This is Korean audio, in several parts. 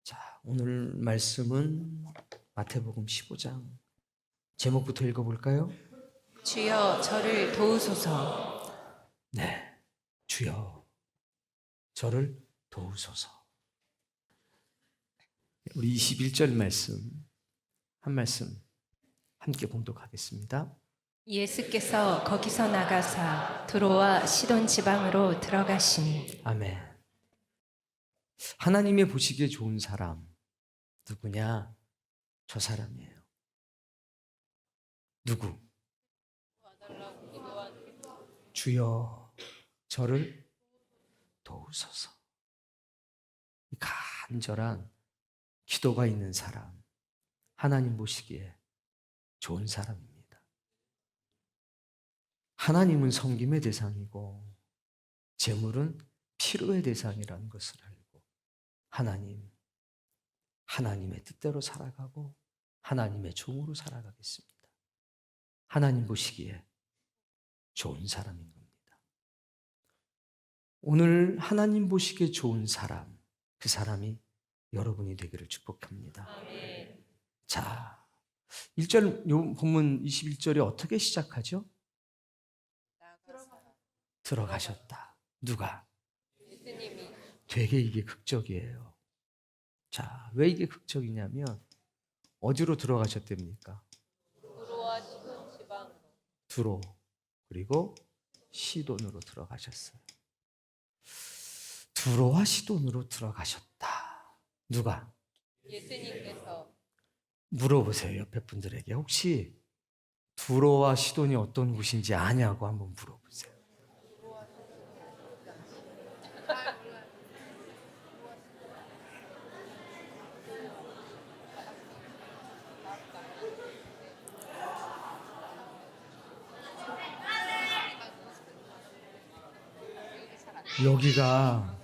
자, 오늘 말씀은 마태복음 15장 제목부터 읽어볼까요? 주여 저를 도우소서. 네, 주여 저를 도우소서. 우리 21절 말씀 한 말씀 함께 봉독하겠습니다. 예수께서 거기서 나가사 두로와 시돈 지방으로 들어가시니. 아멘. 하나님의 보시기에 좋은 사람 누구냐? 저 사람이에요. 누구? 주여 저를 도우소서. 간절한 기도가 있는 사람, 하나님 보시기에 좋은 사람입니다. 하나님은 섬김의 대상이고 재물은 필요의 대상이라는 것을 알고 하나님의 뜻대로 살아가고 하나님의 종으로 살아가겠습니다. 하나님 보시기에 좋은 사람인 겁니다. 오늘 하나님 보시기에 좋은 사람, 그 사람이 여러분이 되기를 축복합니다. 아멘. 자, 1절 요 본문 21절이 어떻게 시작하죠? 들어가셨다. 누가? 예수님이. 되게 이게 극적이에요. 자, 왜 이게 극적이냐면 어디로 들어가셨답니까? 두로와 시돈 지방으로. 두로 그리고 시돈으로 들어가셨어요. 두로와 시돈으로 들어가셨다. 누가? 예수님께서. 물어보세요. 옆에 분들에게 혹시 두로와 시돈이 어떤 곳인지 아냐고 한번 물어보세요. 여기가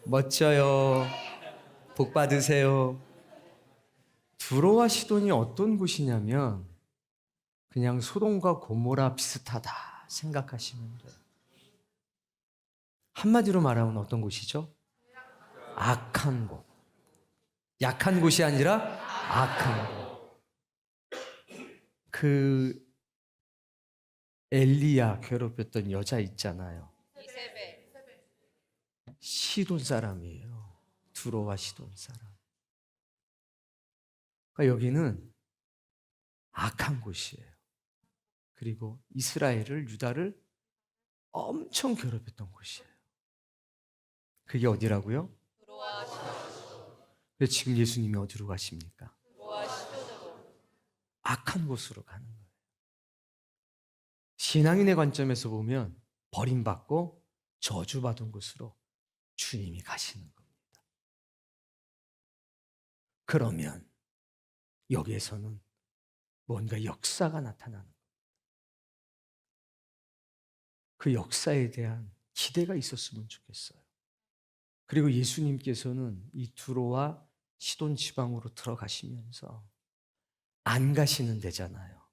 멋져요. 복 받으세요. 두로와 시돈이 어떤 곳이냐면 그냥 소돔과 고모라 비슷하다 생각하시면 돼요. 한마디로 말하면 어떤 곳이죠? 악한 곳. 약한 곳이 아니라 악한 곳. 그 엘리야 괴롭혔던 여자 있잖아요. 이세벨. 시돈 사람이에요. 두로와 시돈 사람. 그러니까 여기는 악한 곳이에요. 그리고 이스라엘을, 유다를 엄청 괴롭혔던 곳이에요. 그게 어디라고요? 두로와 시돈. 그래서 지금 예수님이 어디로 가십니까? 두로와 시돈으로. 악한 곳으로 가는 거예요. 신앙인의 관점에서 보면 버림받고 저주받은 곳으로 주님이 가시는 겁니다. 그러면 여기에서는 뭔가 역사가 나타나는 겁니다. 그 역사에 대한 기대가 있었으면 좋겠어요. 그리고 예수님께서는 이 두로와 시돈 지방으로 들어가시면서 안 가시는 데잖아요.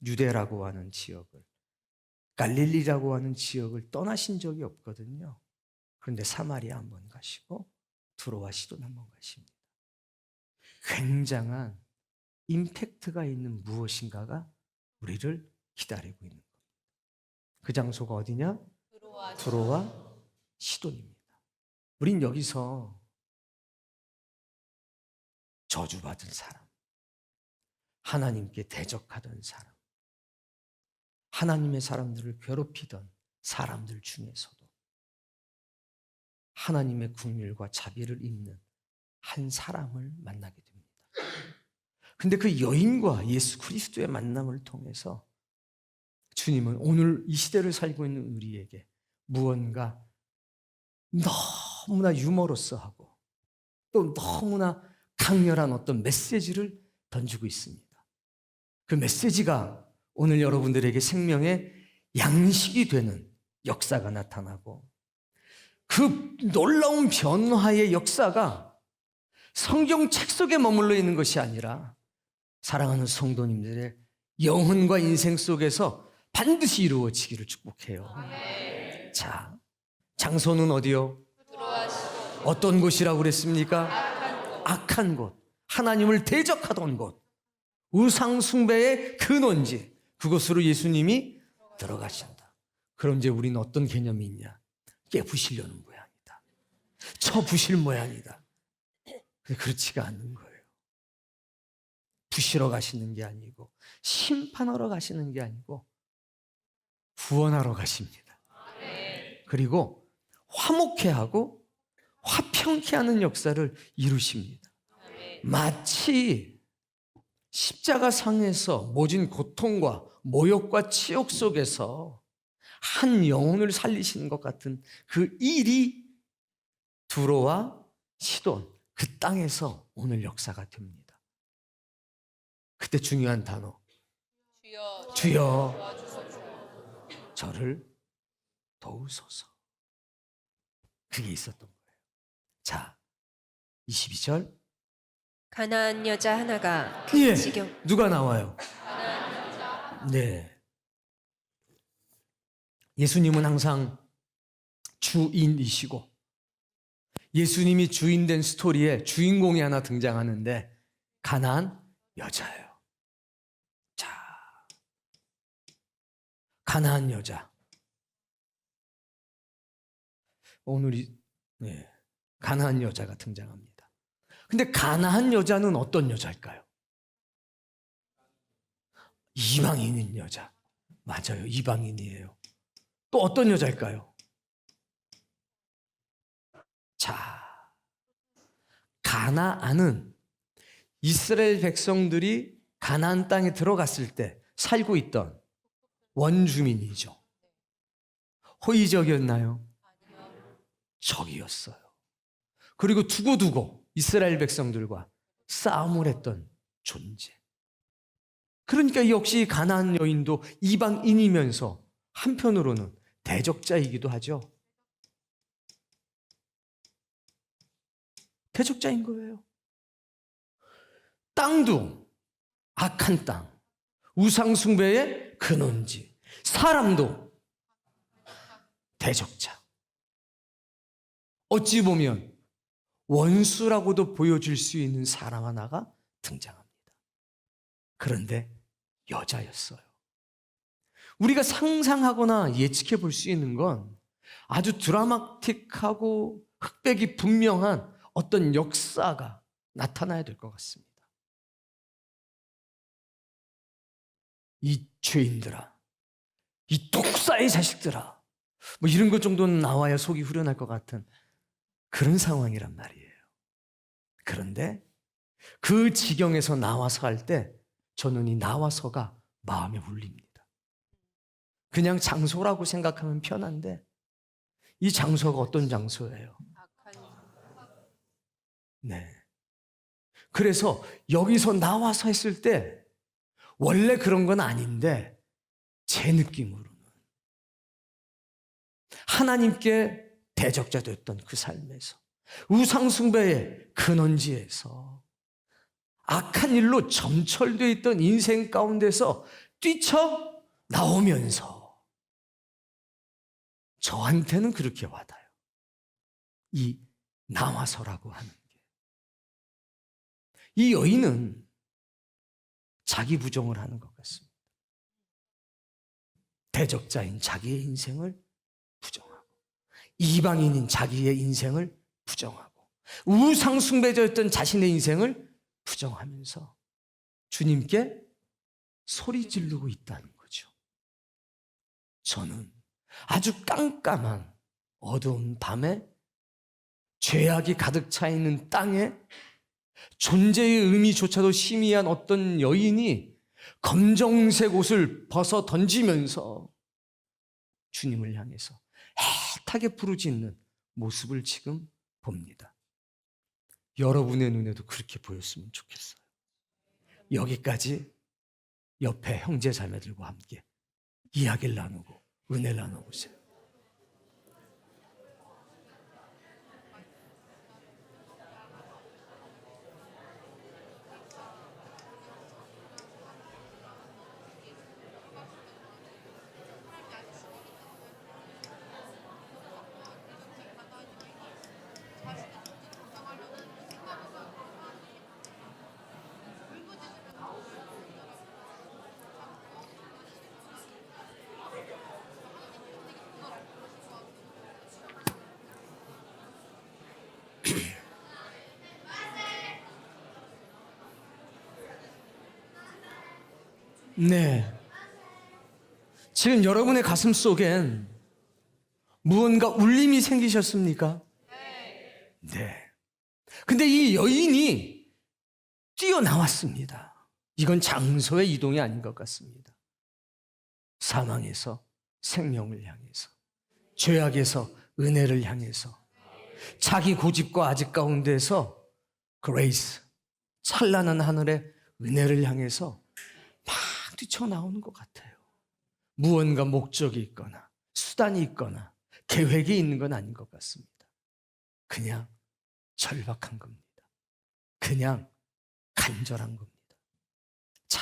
유대라고 하는 지역을, 갈릴리라고 하는 지역을 떠나신 적이 없거든요. 그런데 사마리아 한번 가시고 두로와 시돈 한번 가십니다. 굉장한 임팩트가 있는 무엇인가가 우리를 기다리고 있는 겁니다. 그 장소가 어디냐? 두로와 시돈입니다. 우린 여기서 저주받은 사람, 하나님께 대적하던 사람, 하나님의 사람들을 괴롭히던 사람들 중에서도 하나님의 긍휼과 자비를 입는 한 사람을 만나게 됩니다. 근데 그 여인과 예수 그리스도의 만남을 통해서 주님은 오늘 이 시대를 살고 있는 우리에게 무언가 너무나 유머러스하고 또 너무나 강렬한 어떤 메시지를 던지고 있습니다. 그 메시지가 오늘 여러분들에게 생명의 양식이 되는 역사가 나타나고 그 놀라운 변화의 역사가 성경책 속에 머물러 있는 것이 아니라 사랑하는 성도님들의 영혼과 인생 속에서 반드시 이루어지기를 축복해요. 자, 장소는 어디요? 두로와 시돈. 어떤 곳이라고 그랬습니까? 악한 곳. 하나님을 대적하던 곳. 우상 숭배의 근원지. 그곳으로 예수님이 들어가신다. 그럼 이제 우리는 어떤 개념이 있냐? 깨부시려는 모양이다. 쳐부실 모양이다. 근데 그렇지가 않는 거예요. 부시러 가시는 게 아니고 심판하러 가시는 게 아니고 구원하러 가십니다. 그리고 화목케 하고 화평케 하는 역사를 이루십니다. 마치 십자가 상에서 모진 고통과 모욕과 치욕 속에서 한 영혼을 살리시는 것 같은 그 일이 두로와 시돈 그 땅에서 오늘 역사가 됩니다. 그때 중요한 단어 주여 도와주소서. 저를 도우소서. 그게 있었던 거예요. 자, 22절. 가나안 여자 하나가 예, 지경 누가 나와요? 네. 예수님은 항상 주인이시고 예수님이 주인된 스토리에 주인공이 하나 등장하는데 가나안 여자예요. 자, 가나안 여자. 오늘이 가나안 여자가 등장합니다. 근데 가나안 여자는 어떤 여자일까요? 이방인인 여자. 맞아요. 이방인이에요. 또 어떤 여자일까요? 자, 가나안은 이스라엘 백성들이 가나안 땅에 들어갔을 때 살고 있던 원주민이죠. 호의적이었나요? 적이었어요. 그리고 두고두고 이스라엘 백성들과 싸움을 했던 존재. 그러니까 역시 가나안 여인도 이방인이면서 한편으로는 대적자이기도 하죠. 대적자인 거예요. 땅도 악한 땅, 우상숭배의 근원지, 사람도 대적자. 어찌 보면 원수라고도 보여줄 수 있는 사람 하나가 등장합니다. 그런데 여자였어요. 우리가 상상하거나 예측해 볼 수 있는 건 아주 드라마틱하고 흑백이 분명한 어떤 역사가 나타나야 될 것 같습니다. 이 죄인들아, 이 독사의 자식들아, 뭐 이런 것 정도는 나와야 속이 후련할 것 같은 그런 상황이란 말이에요. 그런데 그 지경에서 나와서 할 때 저는 이 나와서가 마음에 울립니다. 그냥 장소라고 생각하면 편한데 이 장소가 어떤 장소예요? 네. 그래서 여기서 나와서 했을 때 원래 그런 건 아닌데 제 느낌으로는 하나님께 대적자 됐던 그 삶에서 우상숭배의 근원지에서 악한 일로 점철되어 있던 인생 가운데서 뛰쳐나오면서 저한테는 그렇게 와닿아요. 이 나와서라고 하는 게. 이 여인은 자기 부정을 하는 것 같습니다. 대적자인 자기의 인생을 부정하고 이방인인 자기의 인생을 부정하고 우상숭배자였던 자신의 인생을 부정하면서 주님께 소리 지르고 있다는 거죠. 저는 아주 깜깜한 어두운 밤에 죄악이 가득 차 있는 땅에 존재의 의미조차도 희미한 어떤 여인이 검정색 옷을 벗어 던지면서 주님을 향해서 애타게 부르짖는 모습을 지금 봅니다. 여러분의 눈에도 그렇게 보였으면 좋겠어요. 여기까지 옆에 형제 자매들과 함께 이야기를 나누고 은혜를 나눠보세요. 네. 지금 여러분의 가슴 속엔 무언가 울림이 생기셨습니까? 네. 근데 이 여인이 뛰어나왔습니다. 이건 장소의 이동이 아닌 것 같습니다. 사망에서 생명을 향해서, 죄악에서 은혜를 향해서, 자기 고집과 아집 가운데서 그레이스, 찬란한 하늘의 은혜를 향해서 막 뛰쳐나오는 것 같아요. 무언가 목적이 있거나 수단이 있거나 계획이 있는 건 아닌 것 같습니다. 그냥 절박한 겁니다. 그냥 간절한 겁니다. 자,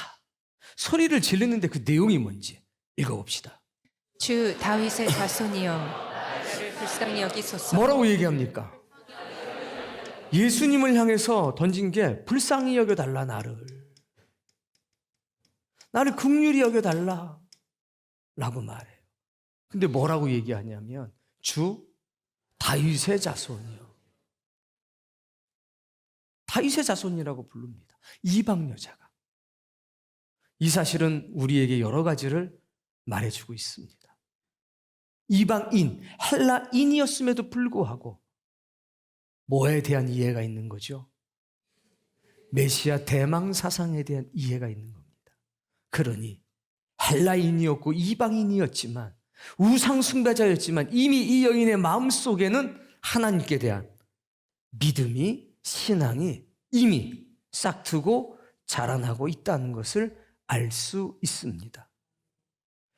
소리를 지르는데 그 내용이 뭔지 읽어봅시다. 주 다윗의 자손이여 나를 불쌍히 여기소서. 뭐라고 얘기합니까? 예수님을 향해서 던진 게 불쌍히 여겨달라 나를 긍휼히 여겨달라 라고 말해요. 근데 뭐라고 얘기하냐면 주 다윗의 자손이요. 다윗의 자손이라고 부릅니다. 이방 여자가. 이 사실은 우리에게 여러 가지를 말해주고 있습니다. 이방인, 헬라인이었음에도 불구하고 뭐에 대한 이해가 있는 거죠? 메시아 대망 사상에 대한 이해가 있는 겁니다. 그러니 헬라인이었고 이방인이었지만 우상 숭배자였지만 이미 이 여인의 마음속에는 하나님께 대한 믿음이, 신앙이 이미 싹트고 자라나고 있다는 것을 알 수 있습니다.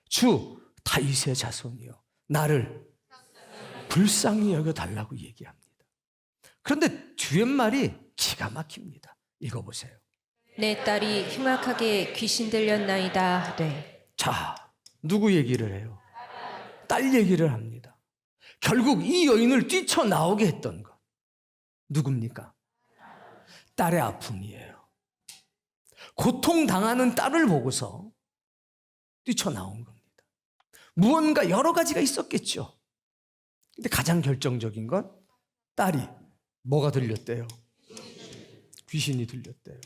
주 다윗의 자손이요 나를 불쌍히 여겨달라고 얘기합니다. 그런데 뒤에말이 기가 막힙니다. 읽어보세요. 내 딸이 흉악하게 귀신 들렸나이다 하되. 자, 누구 얘기를 해요? 딸 얘기를 합니다. 결국 이 여인을 뛰쳐나오게 했던 것 누굽니까? 딸의 아픔이에요. 고통당하는 딸을 보고서 뛰쳐나온 겁니다. 무언가 여러 가지가 있었겠죠. 근데 가장 결정적인 건 딸이 뭐가 들렸대요? 귀신이 들렸대요.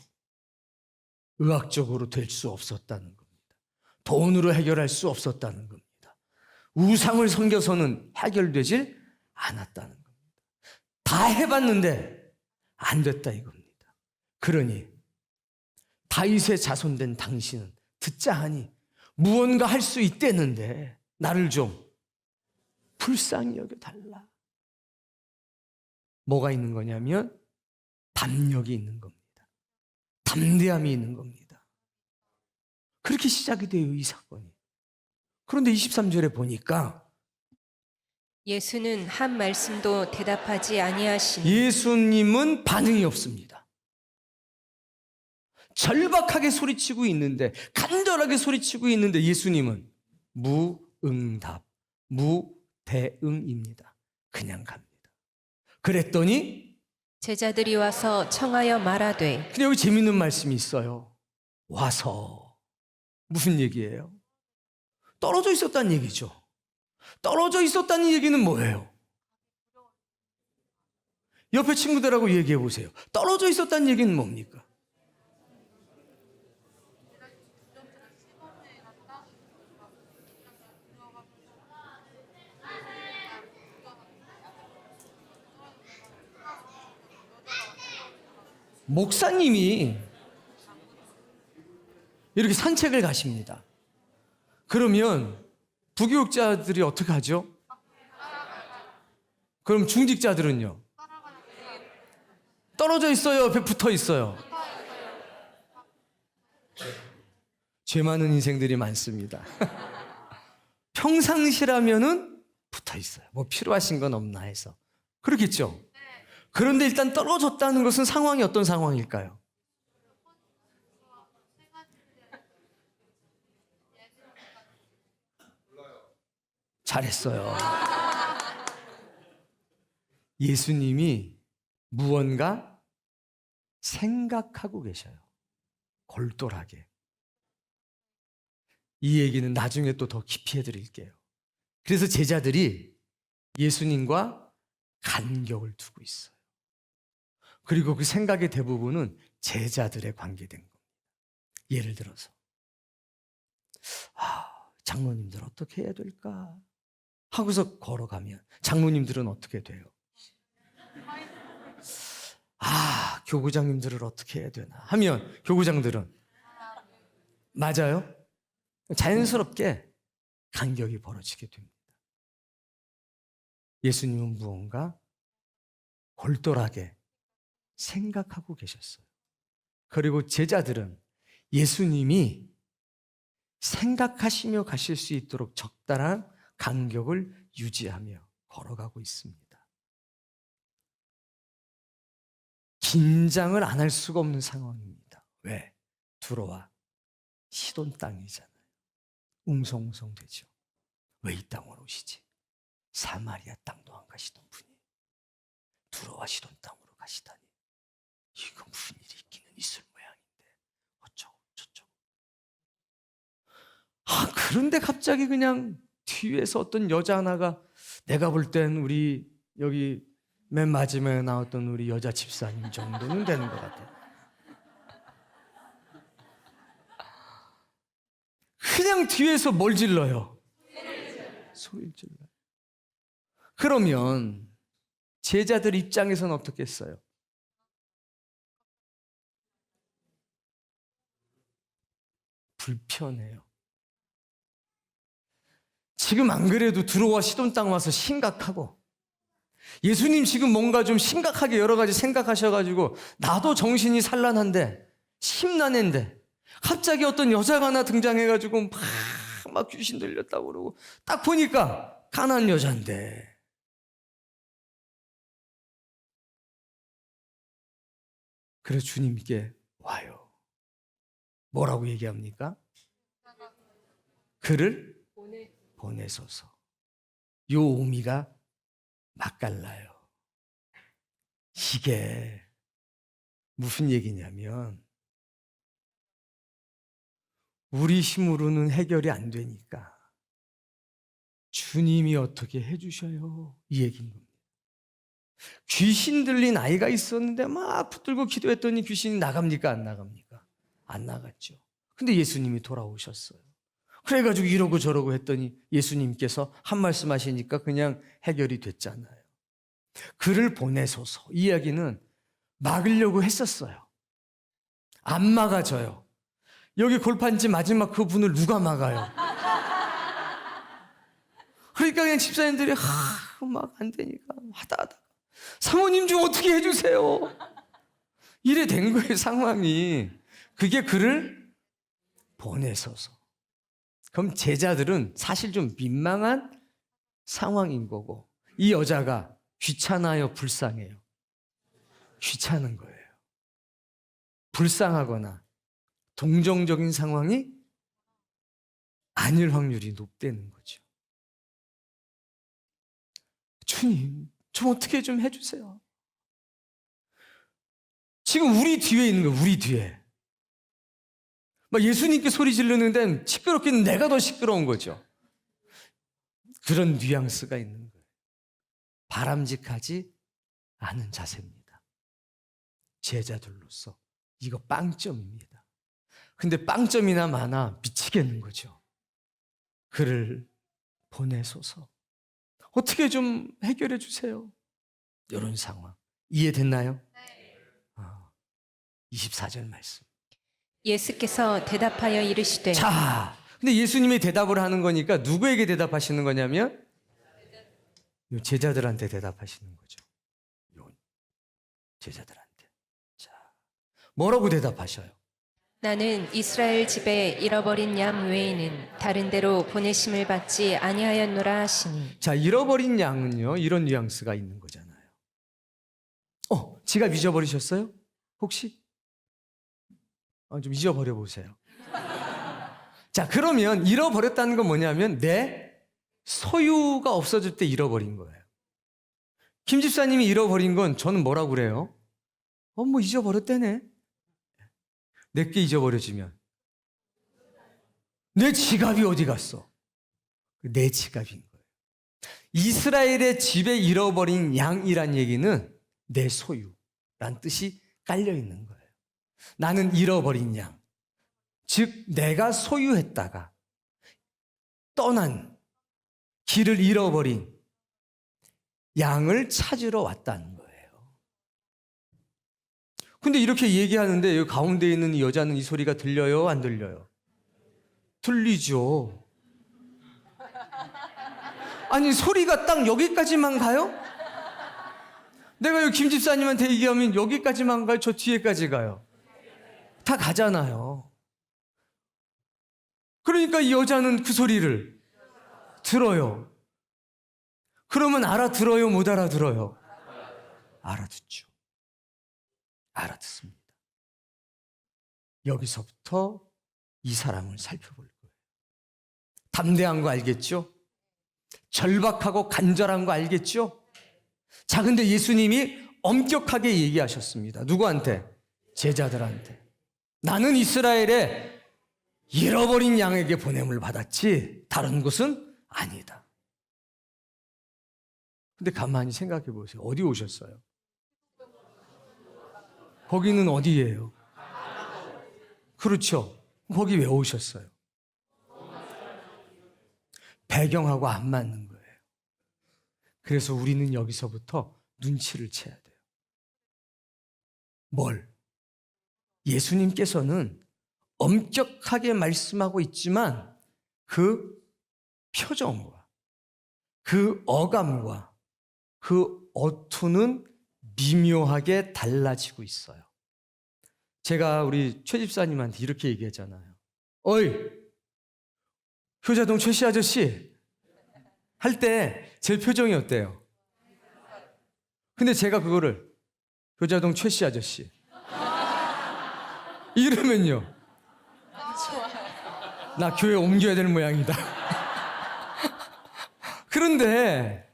의학적으로 될 수 없었다는 겁니다. 돈으로 해결할 수 없었다는 겁니다. 우상을 섬겨서는 해결되질 않았다는 겁니다. 다 해봤는데 안 됐다 이겁니다. 그러니 다윗의 자손된 당신은 듣자 하니 무언가 할 수 있대는데 나를 좀 불쌍히 여겨달라. 뭐가 있는 거냐면 담력이 있는 겁니다. 담대함이 있는 겁니다. 그렇게 시작이 돼요, 이 사건이. 그런데 23절에 보니까 예수는 한 말씀도 대답하지 아니하시니. 예수님은 반응이 없습니다. 절박하게 소리치고 있는데, 간절하게 소리치고 있는데 예수님은 무응답, 무대응입니다. 그냥 갑니다. 그랬더니 제자들이 와서 청하여 말하되. 근데 여기 재밌는 말씀이 있어요. 와서. 무슨 얘기예요? 떨어져 있었다는 얘기죠. 떨어져 있었다는 얘기는 뭐예요? 옆에 친구들하고 얘기해 보세요. 떨어져 있었다는 얘기는 뭡니까? 목사님이 이렇게 산책을 가십니다. 그러면 부교육자들이 어떻게 하죠? 그럼 중직자들은요? 떨어져 있어요? 옆에 붙어 있어요? 죄 많은 인생들이 많습니다. 평상시라면은 붙어 있어요. 뭐 필요하신 건 없나 해서. 그렇겠죠? 그런데 일단 떨어졌다는 것은 상황이 어떤 상황일까요? 잘했어요. 예수님이 무언가 생각하고 계셔요. 골똘하게. 이 얘기는 나중에 또 더 깊이 해드릴게요. 그래서 제자들이 예수님과 간격을 두고 있어요. 그리고 그 생각의 대부분은 제자들에 관계된 겁니다. 예를 들어서 장로님들 어떻게 해야 될까 하고서 걸어가면 장로님들은 어떻게 돼요? 교구장님들을 어떻게 해야 되나 하면 교구장들은 맞아요. 자연스럽게 간격이 벌어지게 됩니다. 예수님은 무언가 골똘하게 생각하고 계셨어요. 그리고 제자들은 예수님이 생각하시며 가실 수 있도록 적당한 간격을 유지하며 걸어가고 있습니다. 긴장을 안 할 수가 없는 상황입니다. 왜? 두로와 시돈 땅이잖아요. 웅성웅성 되죠. 왜 이 땅으로 오시지? 사마리아 땅도 안 가시던 분이 두로와 시돈 땅으로 가시다니, 이거 무슨 일이 있기는 있을 모양인데 어쩌고 저쩌고. 그런데 갑자기 그냥 뒤에서 어떤 여자 하나가, 내가 볼 땐 우리 여기 맨 마지막에 나왔던 우리 여자 집사님 정도는 되는 것 같아요. 그냥 뒤에서 뭘 질러요? 소리를 질러요. 그러면 제자들 입장에서는 어떻겠어요? 불편해요. 지금 안 그래도 두로와 시돈 땅 와서 심각하고, 예수님 지금 뭔가 좀 심각하게 여러 가지 생각하셔가지고 나도 정신이 산란한데 심란한데 갑자기 어떤 여자가 하나 등장해가지고 막 귀신 들렸다고 그러고, 딱 보니까 가난한 여자인데, 그래서 주님께 와요. 뭐라고 얘기합니까? 그를 보내소서. 요 의미가 맛깔나요. 이게 무슨 얘기냐면, 우리 힘으로는 해결이 안 되니까 주님이 어떻게 해주셔요, 이 얘기인 겁니다. 귀신 들린 아이가 있었는데 막 붙들고 기도했더니 귀신이 나갑니까 안 나갑니까? 안 나갔죠. 근데 예수님이 돌아오셨어요. 그래가지고 이러고 저러고 했더니 예수님께서 한 말씀 하시니까 그냥 해결이 됐잖아요. 그를 보내소서. 이 이야기는 막으려고 했었어요. 안 막아져요. 여기 골판지 마지막 그분을 누가 막아요? 그러니까 그냥 집사님들이 막 안 되니까 하다 사모님 좀 어떻게 해주세요. 이래 된 거예요, 상황이. 그게 그를 보내소서. 그럼 제자들은 사실 좀 민망한 상황인 거고, 이 여자가 귀찮아요, 불쌍해요? 귀찮은 거예요. 불쌍하거나 동정적인 상황이 아닐 확률이 높다는 거죠. 주님, 좀 어떻게 좀 해주세요. 지금 우리 뒤에 있는 거예요, 우리 뒤에. 막 예수님께 소리 지르는데 시끄럽기는 내가 더 시끄러운 거죠. 그런 뉘앙스가 있는 거예요. 바람직하지 않은 자세입니다. 제자들로서 이거 빵점입니다. 근데 빵점이나 많아 미치겠는 거죠. 그를 보내소서. 어떻게 좀 해결해 주세요. 이런 상황 이해됐나요? 24절 말씀. 예수께서 대답하여 이르시되. 자, 근데 예수님이 대답을 하는 거니까 누구에게 대답하시는 거냐면 요 제자들한테 대답하시는 거죠. 요 제자들한테. 자, 뭐라고 대답하셔요? 나는 이스라엘 집에 잃어버린 양 외에는 다른 데로 보내심을 받지 아니하였노라 하시니. 자, 잃어버린 양은요, 이런 뉘앙스가 있는 거잖아요. 지갑 잊어버리셨어요? 혹시? 좀 잊어버려 보세요. 자, 그러면 잃어버렸다는 건 뭐냐면 내 소유가 없어질 때 잃어버린 거예요. 김 집사님이 잃어버린 건 저는 뭐라고 그래요? 뭐 잊어버렸대네. 내게 잊어버려지면 내 지갑이 어디 갔어? 내 지갑인 거예요. 이스라엘의 집에 잃어버린 양이란 얘기는 내 소유란 뜻이 깔려 있는 거예요. 나는 잃어버린 양, 즉 내가 소유했다가 떠난, 길을 잃어버린 양을 찾으러 왔다는 거예요. 근데 이렇게 얘기하는데 여기 가운데 있는 이 여자는 이 소리가 들려요? 안 들려요? 들리죠. 아니, 소리가 딱 여기까지만 가요? 내가 여기 김 집사님한테 얘기하면 여기까지만 가요? 저 뒤에까지 가요? 다 가잖아요. 그러니까 이 여자는 그 소리를 들어요. 그러면 알아들어요? 못 알아들어요? 알아듣죠. 알아듣습니다. 여기서부터 이 사람을 살펴볼 거예요. 담대한 거 알겠죠? 절박하고 간절한 거 알겠죠? 자, 근데 예수님이 엄격하게 얘기하셨습니다. 누구한테? 제자들한테. 나는 이스라엘의 잃어버린 양에게 보냄을 받았지 다른 곳은 아니다. 근데 가만히 생각해 보세요. 어디 오셨어요? 거기는 어디예요? 그렇죠. 거기 왜 오셨어요? 배경하고 안 맞는 거예요. 그래서 우리는 여기서부터 눈치를 채야 돼요. 뭘? 예수님께서는 엄격하게 말씀하고 있지만 그 표정과 그 어감과 그 어투는 미묘하게 달라지고 있어요. 제가 우리 최 집사님한테 이렇게 얘기했잖아요. 어이, 효자동 최씨 아저씨 할 때 제 표정이 어때요? 근데 제가 그거를 효자동 최씨 아저씨 이러면요, 나 교회 옮겨야 되는 모양이다. 그런데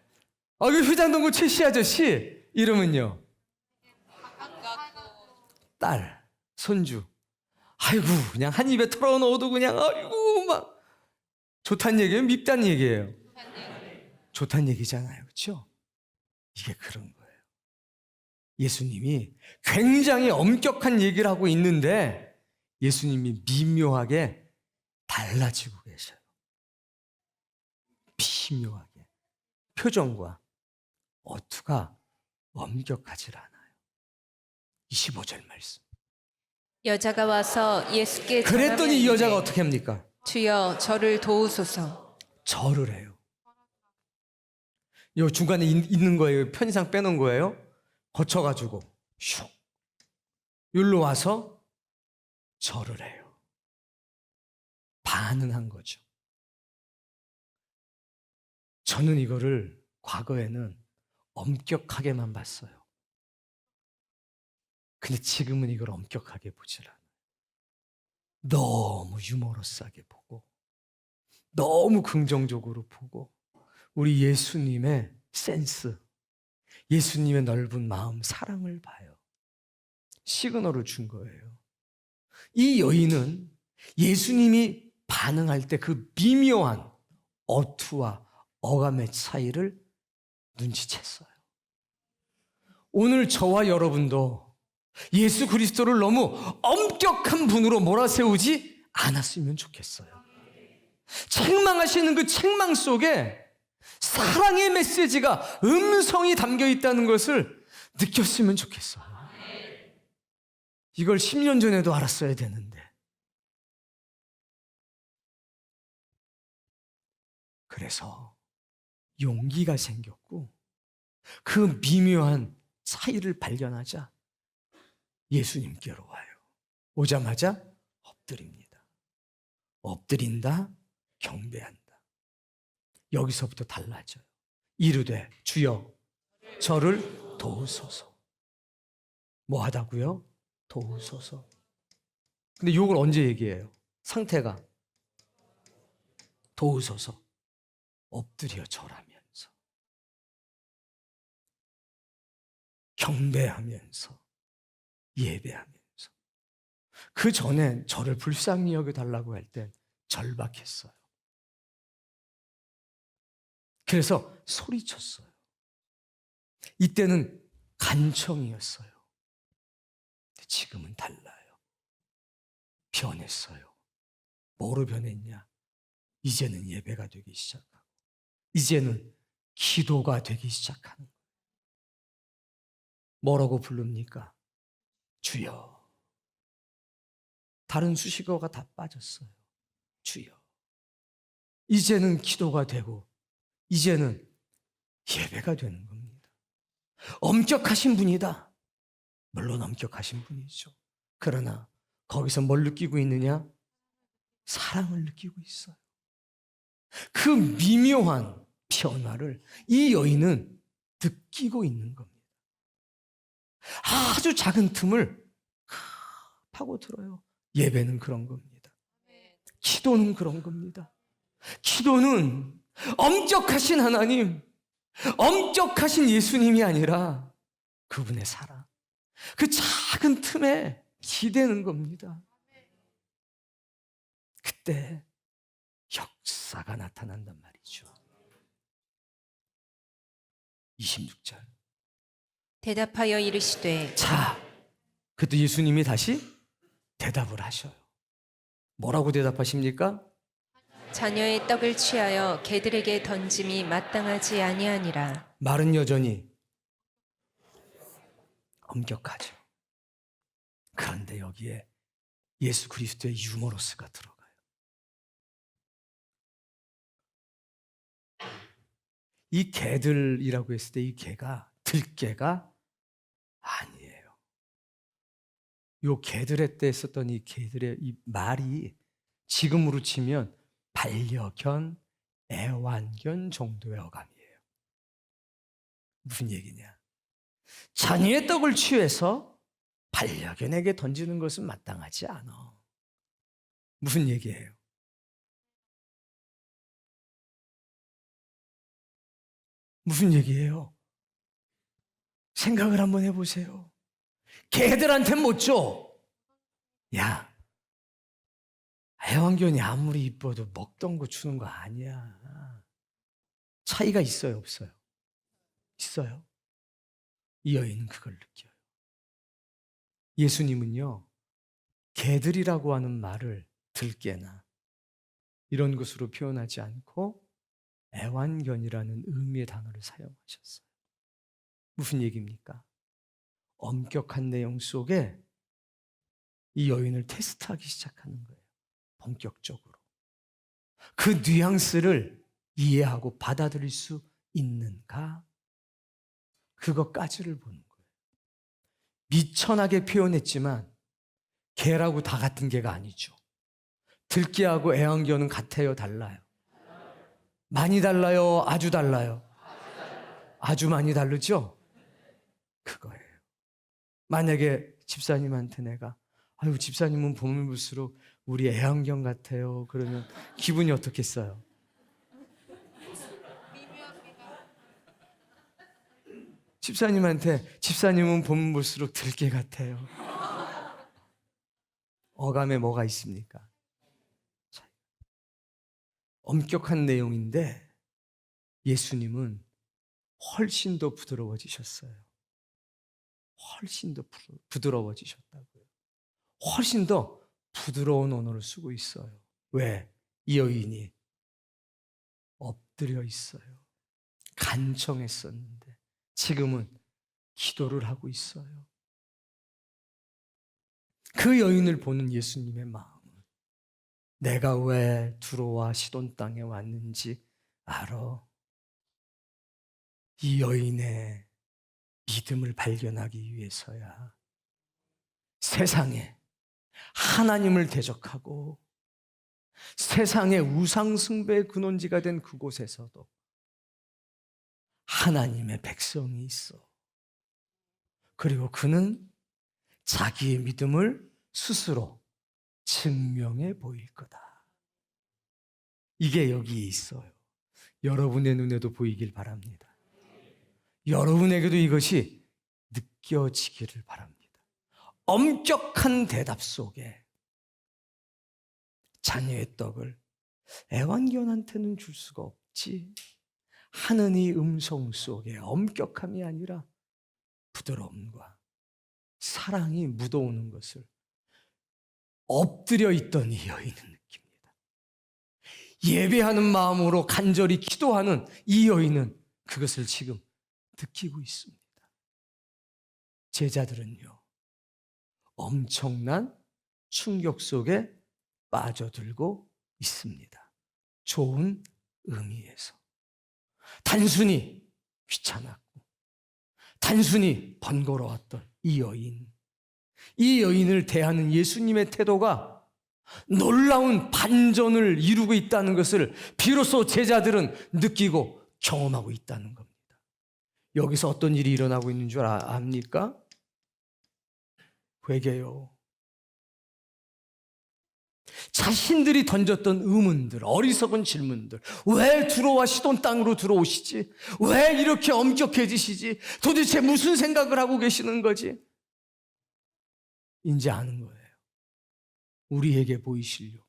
그 효자동 최씨 아저씨 이러면요, 딸, 손주, 아이고 그냥 한 입에 털어넣어도 그냥 아이고 막 좋다는 얘기예요? 밉다는 얘기예요? 좋다는 얘기잖아요. 그렇죠? 이게 그런 거예요. 예수님이 굉장히 엄격한 얘기를 하고 있는데 예수님이 미묘하게 달라지고 계셔요. 미묘하게. 표정과 어투가 엄격하질 않아요. 25절 말씀. 여자가 와서 예수께 그랬더니 이 전하며 여자가 이르되, 어떻게 합니까? 주여 저를 도우소서. 절을 해요. 요 중간에 있는 거예요. 편의상 빼놓은 거예요. 거쳐가지고 슉 여기로 와서 절을 해요. 반응한 거죠. 저는 이거를 과거에는 엄격하게만 봤어요. 근데 지금은 이걸 엄격하게 보질 않아요. 너무 유머러스하게 보고 너무 긍정적으로 보고 우리 예수님의 센스, 예수님의 넓은 마음, 사랑을 봐요. 시그널을 준 거예요. 이 여인은 예수님이 반응할 때 그 미묘한 어투와 어감의 차이를 눈치챘어요. 오늘 저와 여러분도 예수 그리스도를 너무 엄격한 분으로 몰아세우지 않았으면 좋겠어요. 책망하시는 그 책망 속에 사랑의 메시지가 음성이 담겨 있다는 것을 느꼈으면 좋겠어요. 이걸 10년 전에도 알았어야 되는데. 그래서 용기가 생겼고 그 미묘한 차이를 발견하자 예수님께로 와요. 오자마자 엎드립니다. 엎드린다, 경배한다. 여기서부터 달라져요. 이르되 주여 저를 도우소서. 뭐 하다고요? 도우소서. 근데 이걸 언제 얘기해요? 상태가 도우소서. 엎드려 절하면서 경배하면서 예배하면서. 그 전에 저를 불쌍히 여겨달라고 할 땐 절박했어요. 그래서 소리쳤어요. 이때는 간청이었어요. 근데 지금은 달라요. 변했어요. 뭐로 변했냐? 이제는 예배가 되기 시작하고 이제는 기도가 되기 시작하는 거예요. 뭐라고 부릅니까? 주여. 다른 수식어가 다 빠졌어요. 주여. 이제는 기도가 되고 이제는 예배가 되는 겁니다. 엄격하신 분이다. 물론 엄격하신 분이죠. 그러나 거기서 뭘 느끼고 있느냐? 사랑을 느끼고 있어요. 그 미묘한 변화를 이 여인은 느끼고 있는 겁니다. 아주 작은 틈을 파고들어요. 예배는 그런 겁니다. 기도는 그런 겁니다. 기도는 엄격하신 하나님, 엄격하신 예수님이 아니라 그분의 사랑, 그 작은 틈에 기대는 겁니다. 그때 역사가 나타난단 말이죠. 26절. 대답하여 이르시되 자, 그때 예수님이 다시 대답을 하셔요. 뭐라고 대답하십니까? 자녀의 떡을 취하여 개들에게 던짐이 마땅하지 아니하니라. 말은 여전히 엄격하죠. 그런데 여기에 예수 그리스도의 유머러스가 들어가요. 이 개들이라고 했을 때 이 개가 들개가 아니에요. 요 개들의 때 썼던 이 개들의 이 말이 지금으로 치면 반려견, 애완견 정도의 어감이에요. 무슨 얘기냐? 자녀의 떡을 취해서 반려견에게 던지는 것은 마땅하지 않아. 무슨 얘기예요? 무슨 얘기예요? 생각을 한번 해보세요. 개들한테 못 줘. 야, 애완견이 아무리 이뻐도 먹던 거 주는 거 아니야. 차이가 있어요, 없어요? 있어요. 이 여인은 그걸 느껴요. 예수님은요, 개들이라고 하는 말을 들깨나 이런 것으로 표현하지 않고 애완견이라는 의미의 단어를 사용하셨어요. 무슨 얘기입니까? 엄격한 내용 속에 이 여인을 테스트하기 시작하는 거예요. 본격적으로. 그 뉘앙스를 이해하고 받아들일 수 있는가? 그것까지를 보는 거예요. 미천하게 표현했지만 개라고 다 같은 개가 아니죠. 들깨하고 애완견은 같아요, 달라요? 많이 달라요, 아주 달라요? 아주 많이 다르죠? 그거예요. 만약에 집사님한테 내가 아유, 집사님은 보면 볼수록 우리 애완견 같아요. 그러면 기분이 어떻겠어요? 집사님한테 집사님은 보면 볼수록 들깨 같아요. 어감에 뭐가 있습니까? 엄격한 내용인데 예수님은 훨씬 더 부드러워지셨어요. 훨씬 더 부드러워지셨다고요. 훨씬 더 부드러운 언어를 쓰고 있어요. 왜? 이 여인이 엎드려 있어요. 간청했었는데 지금은 기도를 하고 있어요. 그 여인을 보는 예수님의 마음은 내가 왜 두로와 시돈 땅에 왔는지 알아? 이 여인의 믿음을 발견하기 위해서야. 세상에 하나님을 대적하고 세상의 우상숭배의 근원지가 된 그곳에서도 하나님의 백성이 있어. 그리고 그는 자기의 믿음을 스스로 증명해 보일 거다. 이게 여기에 있어요. 여러분의 눈에도 보이길 바랍니다. 여러분에게도 이것이 느껴지기를 바랍니다. 엄격한 대답 속에 자녀의 떡을 애완견한테는 줄 수가 없지 하는 이 음성 속에 엄격함이 아니라 부드러움과 사랑이 묻어오는 것을 엎드려 있던 이 여인은 느낍니다. 예배하는 마음으로 간절히 기도하는 이 여인은 그것을 지금 느끼고 있습니다. 제자들은요, 엄청난 충격 속에 빠져들고 있습니다. 좋은 의미에서. 단순히 귀찮았고, 단순히 번거로웠던 이 여인. 이 여인을 대하는 예수님의 태도가 놀라운 반전을 이루고 있다는 것을 비로소 제자들은 느끼고 경험하고 있다는 겁니다. 여기서 어떤 일이 일어나고 있는 줄 압니까? 회개요. 자신들이 던졌던 의문들, 어리석은 질문들, 왜 두로와 시돈 땅으로 들어오시지? 왜 이렇게 엄격해지시지? 도대체 무슨 생각을 하고 계시는 거지? 이제 아는 거예요. 우리에게 보이시려고,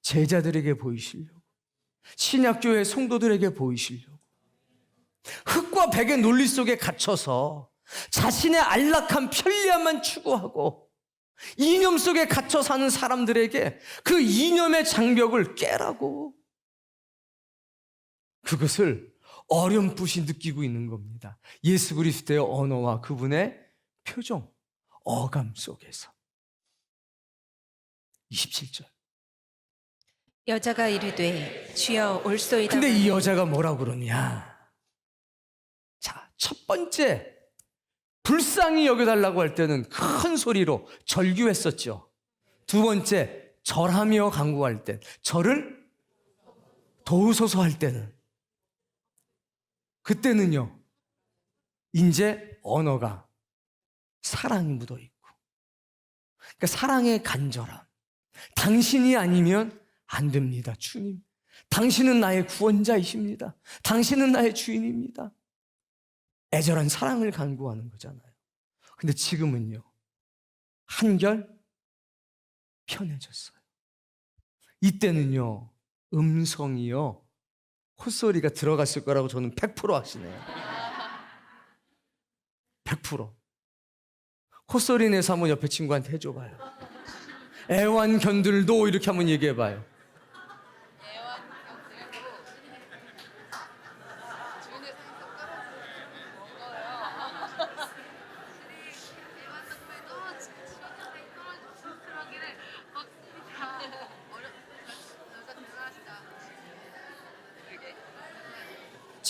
제자들에게 보이시려고, 신약교회 성도들에게 보이시려고, 흙과 백의 논리 속에 갇혀서 자신의 안락한 편리함만 추구하고 이념 속에 갇혀 사는 사람들에게 그 이념의 장벽을 깨라고, 그것을 어렴풋이 느끼고 있는 겁니다. 예수 그리스도의 언어와 그분의 표정, 어감 속에서. 27절. 여자가 이르되 주여 올소이다. 근데 이 여자가 뭐라고 그러냐? 자, 첫 번째, 불쌍히 여겨달라고 할 때는 큰 소리로 절규했었죠. 두 번째, 절하며 간구할 때, 저를 도우소서 할 때는, 그때는요, 이제 언어가 사랑이 묻어 있고, 그러니까 사랑의 간절함. 당신이 아니면 안 됩니다, 주님. 당신은 나의 구원자이십니다. 당신은 나의 주인입니다. 애절한 사랑을 간구하는 거잖아요. 근데 지금은요, 한결 편해졌어요. 이때는요, 음성이요, 콧소리가 들어갔을 거라고 저는 100% 확신해요. 100%. 콧소리 내서 한번 옆에 친구한테 해줘봐요. 애완견들도 이렇게 한번 얘기해봐요.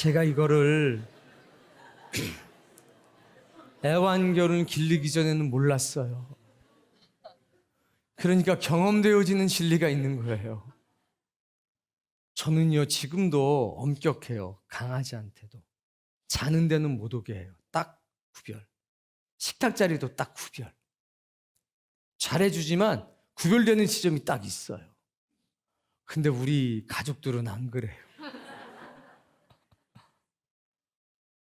제가 이거를 애완견을 기르기 전에는 몰랐어요. 그러니까 경험되어지는 진리가 있는 거예요. 저는요, 지금도 엄격해요. 강아지한테도. 자는 데는 못 오게 해요. 딱 구별. 식탁 자리도 딱 구별. 잘해주지만 구별되는 지점이 딱 있어요. 근데 우리 가족들은 안 그래요.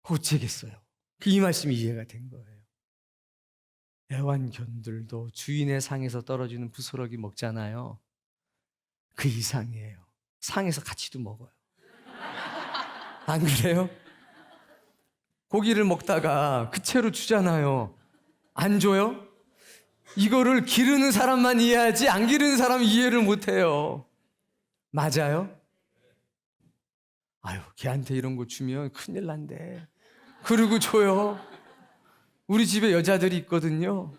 어쩌겠어요. 이 말씀이 이해가 된 거예요. 애완견들도 주인의 상에서 떨어지는 부스러기 먹잖아요. 그 이상이에요. 상에서 같이도 먹어요. 안 그래요? 고기를 먹다가 그 채로 주잖아요. 안 줘요? 이거를 기르는 사람만 이해하지 안 기르는 사람은 이해를 못해요. 맞아요? 아유, 걔한테 이런 거 주면 큰일 난대. 그러고 줘요. 우리 집에 여자들이 있거든요.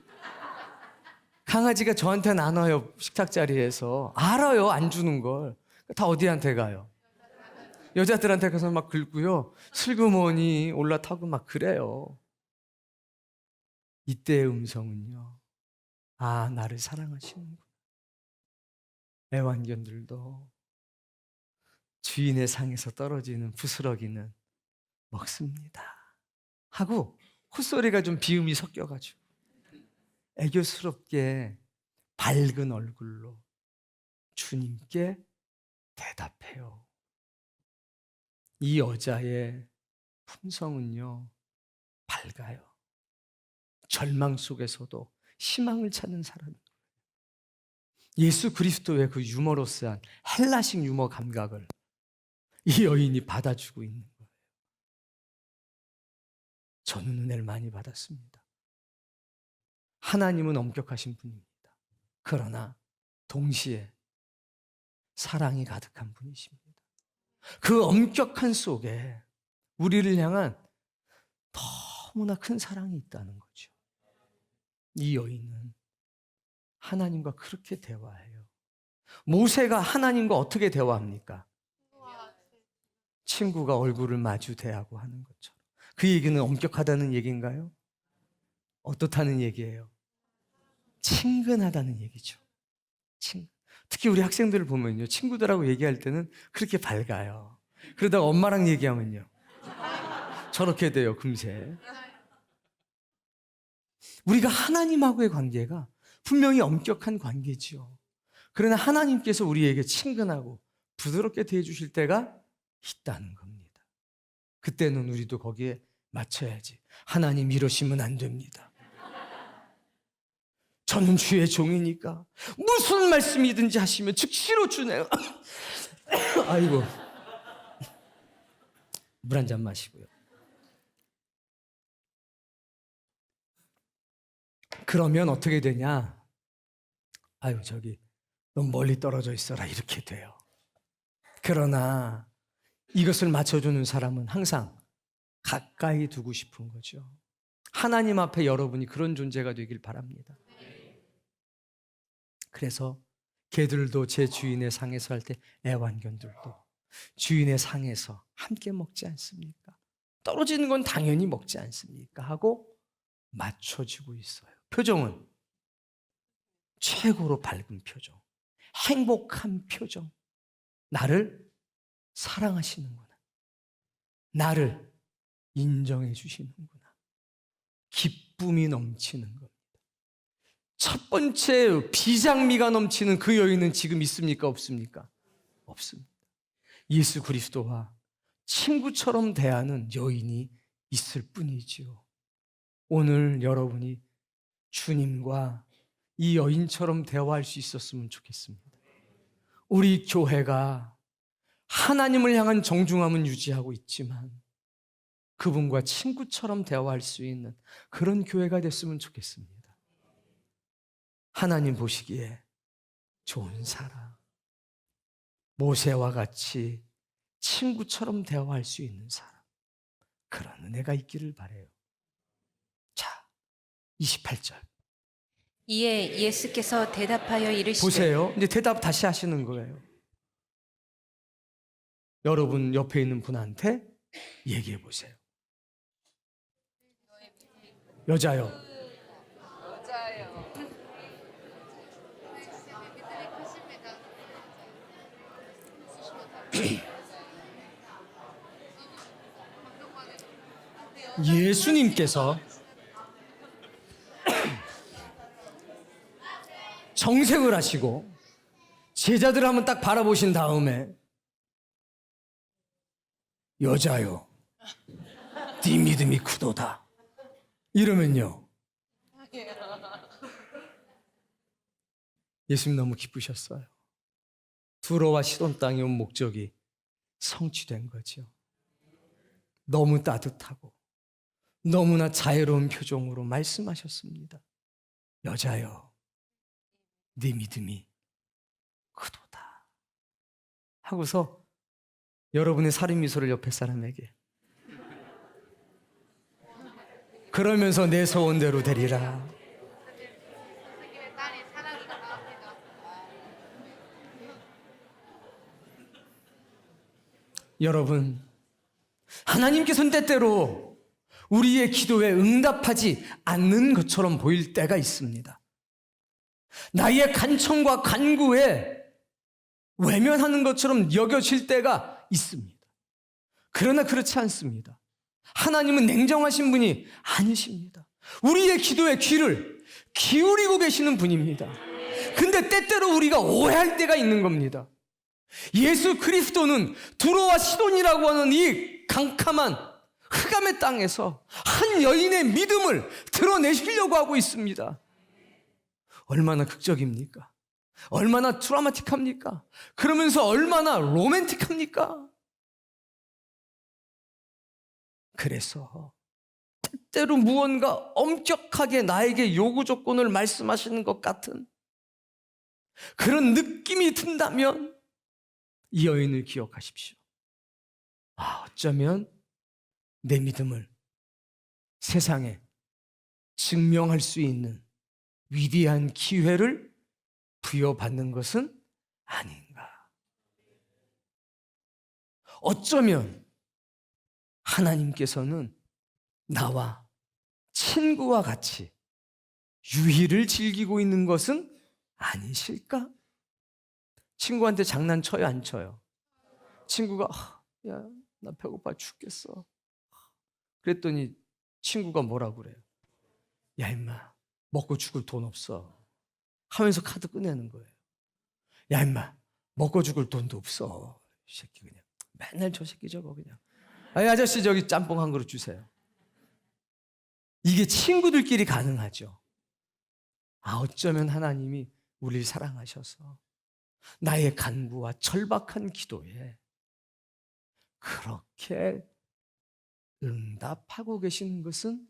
강아지가 저한테 나눠요. 식탁 자리에서. 알아요, 안 주는 걸. 다 어디한테 가요? 여자들한테 가서 막 긁고요. 슬그머니 올라타고 막 그래요. 이때의 음성은요, 아, 나를 사랑하시는구나. 애완견들도 주인의 상에서 떨어지는 부스러기는 먹습니다 하고 콧소리가 좀 비음이 섞여가지고 애교스럽게 밝은 얼굴로 주님께 대답해요. 이 여자의 품성은요, 밝아요. 절망 속에서도 희망을 찾는 사람이에요. 예수 그리스도의 그 유머러스한 헬라식 유머 감각을 이 여인이 받아주고 있는 거예요. 저는 은혜를 많이 받았습니다. 하나님은 엄격하신 분입니다. 그러나 동시에 사랑이 가득한 분이십니다. 그 엄격한 속에 우리를 향한 너무나 큰 사랑이 있다는 거죠. 이 여인은 하나님과 그렇게 대화해요. 모세가 하나님과 어떻게 대화합니까? 친구가 얼굴을 마주 대하고 하는 것처럼. 그 얘기는 엄격하다는 얘기인가요? 어떻다는 얘기예요? 친근하다는 얘기죠. 특히 우리 학생들을 보면요, 친구들하고 얘기할 때는 그렇게 밝아요. 그러다가 엄마랑 얘기하면요, 저렇게 돼요, 금세. 우리가 하나님하고의 관계가 분명히 엄격한 관계지요. 그러나 하나님께서 우리에게 친근하고 부드럽게 대해주실 때가 있다는 겁니다. 그때는 우리도 거기에 맞춰야지. 하나님 이러시면 안 됩니다. 저는 주의 종이니까 무슨 말씀이든지 하시면 즉시로 주네요. 아이고, 물 한 잔 마시고요. 그러면 어떻게 되냐? 아유, 저기 넌 멀리 떨어져 있어라, 이렇게 돼요. 그러나 이것을 맞춰주는 사람은 항상 가까이 두고 싶은 거죠. 하나님 앞에 여러분이 그런 존재가 되길 바랍니다. 그래서 개들도 제 주인의 상에서 할 때, 애완견들도 주인의 상에서 함께 먹지 않습니까? 떨어지는 건 당연히 먹지 않습니까? 하고 맞춰주고 있어요. 표정은 최고로 밝은 표정, 행복한 표정. 나를 사랑하시는구나, 나를 인정해 주시는구나, 기쁨이 넘치는 겁니다. 첫 번째 비장미가 넘치는 그 여인은 지금 있습니까? 없습니까? 없습니다. 예수 그리스도와 친구처럼 대하는 여인이 있을 뿐이지요. 오늘 여러분이 주님과 이 여인처럼 대화할 수 있었으면 좋겠습니다. 우리 교회가 하나님을 향한 정중함은 유지하고 있지만 그분과 친구처럼 대화할 수 있는 그런 교회가 됐으면 좋겠습니다. 하나님 보시기에 좋은 사람, 모세와 같이 친구처럼 대화할 수 있는 사람, 그런 은혜가 있기를 바라요. 자, 28절 이에 예수께서 대답하여 이르시되 보세요. 이제 대답 다시 하시는 거예요. 여러분 옆에 있는 분한테 얘기해 보세요. 여자요, 여자요. 예수님께서 정색을 하시고 제자들을 한번 딱 바라보신 다음에, 여자요, 네 믿음이 크도다, 이러면요, 예수님 너무 기쁘셨어요. 두로와 시돈 땅에 온 목적이 성취된 거죠. 너무 따뜻하고 너무나 자유로운 표정으로 말씀하셨습니다. 여자여, 네 믿음이 크도다 하고서 여러분의 살인 미소를 옆에 사람에게, 그러면서 내 소원대로 되리라. 여러분, 하나님께서는 때때로 우리의 기도에 응답하지 않는 것처럼 보일 때가 있습니다. 나의 간청과 간구에 외면하는 것처럼 여겨질 때가 있습니다. 그러나 그렇지 않습니다. 하나님은 냉정하신 분이 아니십니다. 우리의 기도에 귀를 기울이고 계시는 분입니다. 근데 때때로 우리가 오해할 때가 있는 겁니다. 예수 그리스도는 두로와 시돈이라고 하는 이 캄캄한 흑암의 땅에서 한 여인의 믿음을 드러내시려고 하고 있습니다. 얼마나 극적입니까? 얼마나 트라우마틱합니까? 그러면서 얼마나 로맨틱합니까? 그래서 때때로 무언가 엄격하게 나에게 요구 조건을 말씀하시는 것 같은 그런 느낌이 든다면 이 여인을 기억하십시오. 어쩌면 내 믿음을 세상에 증명할 수 있는 위대한 기회를 부여받는 것은 아닌가. 어쩌면 하나님께서는 나와 친구와 같이 유희를 즐기고 있는 것은 아니실까? 친구한테 장난쳐요, 안 쳐요? 친구가 야, 나 배고파 죽겠어. 그랬더니 친구가 뭐라고 그래요? 야, 임마, 먹고 죽을 돈 없어. 하면서 카드 꺼내는 거예요. 야, 임마, 먹고 죽을 돈도 없어. 이 새끼 그냥 맨날 저 새끼 저거 그냥. 아저씨 저기 짬뽕 한 그릇 주세요. 이게 친구들끼리 가능하죠. 어쩌면 하나님이 우리를 사랑하셔서 나의 간구와 절박한 기도에 그렇게 응답하고 계시는 것은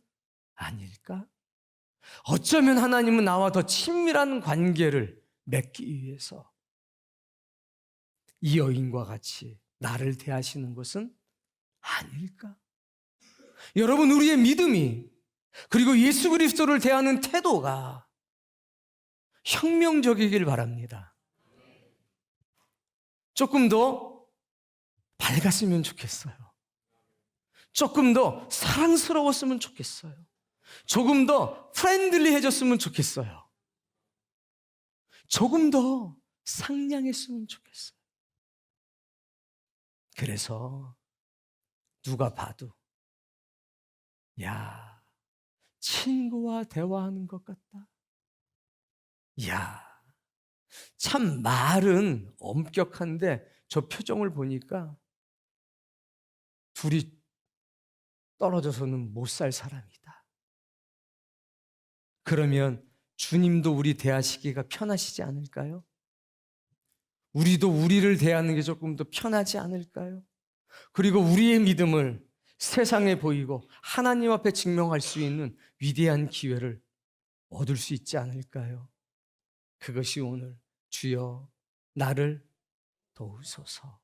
아닐까? 어쩌면 하나님은 나와 더 친밀한 관계를 맺기 위해서 이 여인과 같이 나를 대하시는 것은 아닐까? 여러분, 우리의 믿음이 그리고 예수 그리스도를 대하는 태도가 혁명적이길 바랍니다. 조금 더 밝았으면 좋겠어요. 조금 더 사랑스러웠으면 좋겠어요. 조금 더 프렌들리해졌으면 좋겠어요. 조금 더 상냥했으면 좋겠어요. 그래서 누가 봐도 야, 친구와 대화하는 것 같다. 야, 참 말은 엄격한데 저 표정을 보니까 둘이 떨어져서는 못 살 사람이다. 그러면 주님도 우리 대하시기가 편하시지 않을까요? 우리도 우리를 대하는 게 조금 더 편하지 않을까요? 그리고 우리의 믿음을 세상에 보이고 하나님 앞에 증명할 수 있는 위대한 기회를 얻을 수 있지 않을까요? 그것이 오늘 주여 나를 도우소서.